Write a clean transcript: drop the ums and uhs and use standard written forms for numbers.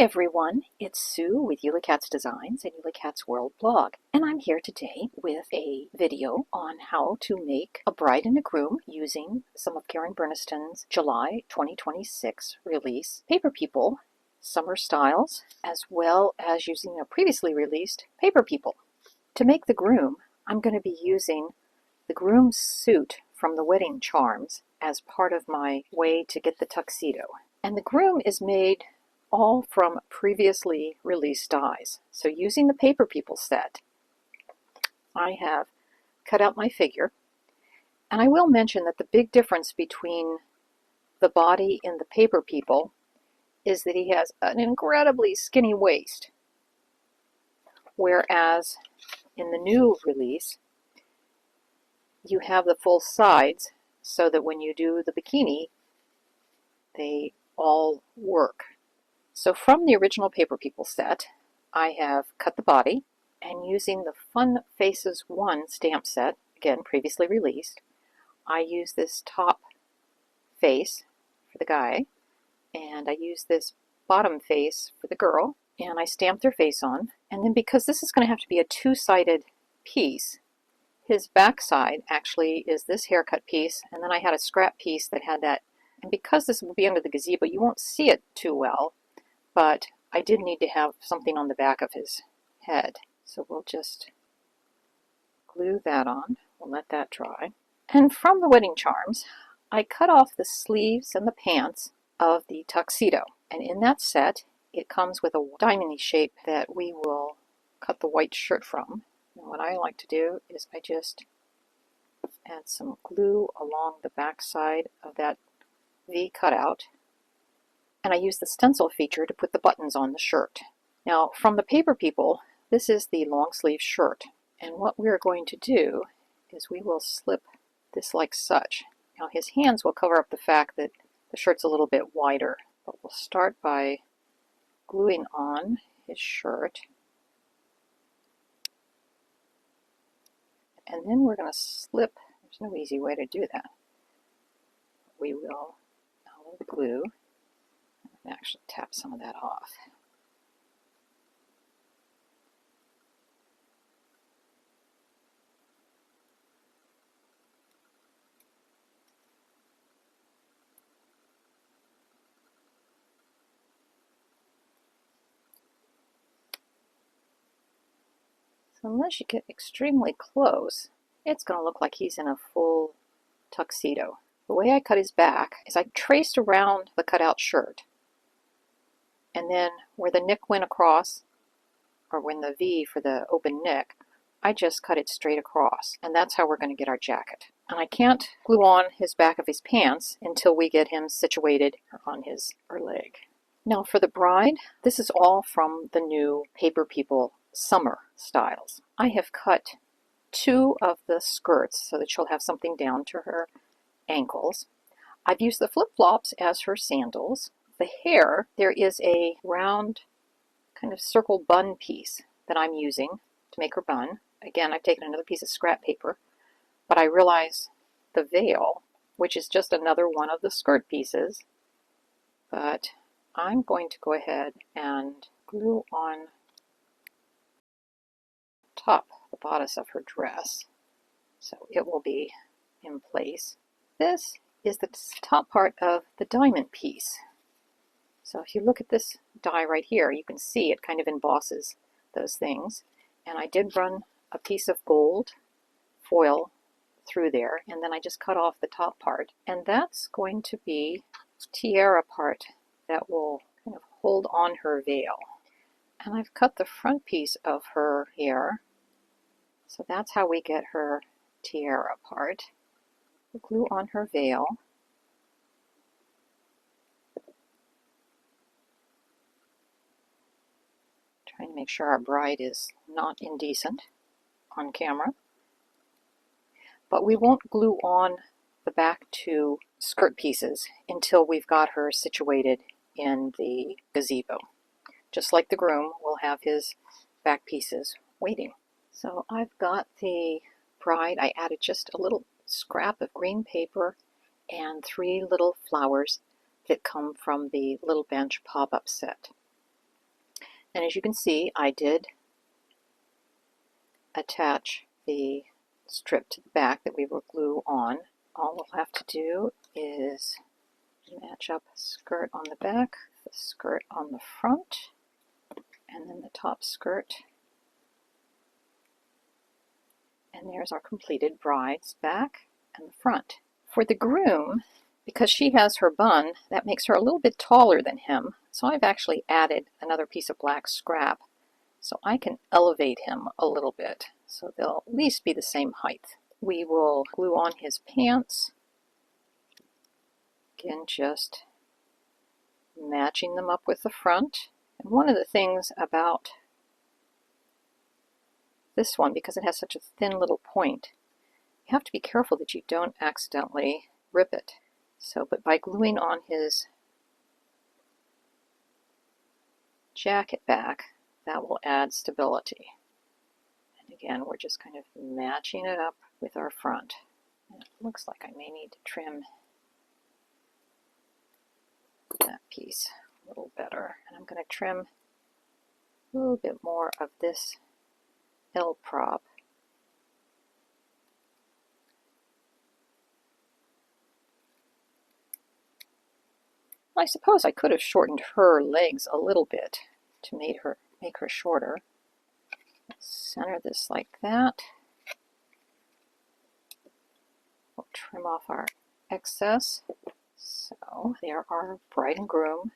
everyone, it's Sue with Ully Cat's Designs and Ully Cat's World blog, and I'm here today with a video on how to make a bride and a groom using some of Karen Burniston's July 2026 release Paper People Summer Styles, as well as using a previously released Paper People. To make the groom, I'm going to be using the groom's suit from the Wedding Charms as part of my way to get the tuxedo. And the groom is made all from previously released dies. So using the Paper People set, I have cut out my figure. And I will mention that the big difference between the body in the Paper People is that he has an incredibly skinny waist, whereas in the new release, you have the full sides so that when you do the bikini, they all work. So from the original Paper People set, I have cut the body, and using the Fun Faces 1 stamp set, again previously released, I use this top face for the guy, and I use this bottom face for the girl, and I stamp their face on. And then because this is going to have to be a two-sided piece, his back side actually is this haircut piece, and then I had a scrap piece that had that. And because this will be under the gazebo, you won't see it too well, but I did need to have something on the back of his head. So we'll just glue that on. We'll let that dry. And from the Wedding Charms, I cut off the sleeves and the pants of the tuxedo. And in that set, it comes with a diamond shape that we will cut the white shirt from. And what I like to do is I just add some glue along the back side of that V cutout. And I use the stencil feature to put the buttons on the shirt. Now, from the Paper People, this is the long sleeve shirt. And what we're going to do is we will slip this like such. Now, his hands will cover up the fact that the shirt's a little bit wider. But we'll start by gluing on his shirt. And then we're going to slip. There's no easy way to do that. We will follow the glue. And actually tap some of that off. So unless you get extremely close, it's going to look like he's in a full tuxedo. The way I cut his back is I traced around the cutout shirt. And then where the neck went across, or when the V for the open neck, I just cut it straight across. And that's how we're going to get our jacket. And I can't glue on his back of his pants until we get him situated on his leg. Now for the bride, this is all from the new Paper People Summer Styles. I have cut two of the skirts so that she'll have something down to her ankles. I've used the flip-flops as her sandals. The hair, there is a round kind of circle bun piece that I'm using to make her bun. Again, I've taken another piece of scrap paper, but I realize the veil, which is just another one of the skirt pieces, but I'm going to go ahead and glue on top, the bodice of her dress, so it will be in place. This is the top part of the diamond piece. So if you look at this die right here, you can see it kind of embosses those things. And I did run a piece of gold foil through there, and then I just cut off the top part. And that's going to be tiara part that will kind of hold on her veil. And I've cut the front piece of her hair. So that's how we get her tiara part. We'll glue on her veil. Trying to make sure our bride is not indecent on camera. But we won't glue on the back two skirt pieces until we've got her situated in the gazebo. Just like the groom, will have his back pieces waiting. So I've got the bride. I added just a little scrap of green paper and 3 little flowers that come from the Little Bench pop-up set. And as you can see, I did attach the strip to the back that we will glue on. All we'll have to do is match up a skirt on the back, the skirt on the front, and then the top skirt. And there's our completed bride's back and the front. For the groom, because she has her bun, that makes her a little bit taller than him, so I've actually added another piece of black scrap so I can elevate him a little bit, so they'll at least be the same height. We will glue on his pants, again just matching them up with the front. And one of the things about this one, because it has such a thin little point, you have to be careful that you don't accidentally rip it. So, but by gluing on his jacket back, that will add stability. And again, we're just kind of matching it up with our front. And it looks like I may need to trim that piece a little better. And I'm going to trim a little bit more of this L prop. I suppose I could have shortened her legs a little bit to make her shorter. Center this like that. We'll trim off our excess. So there are bride and groom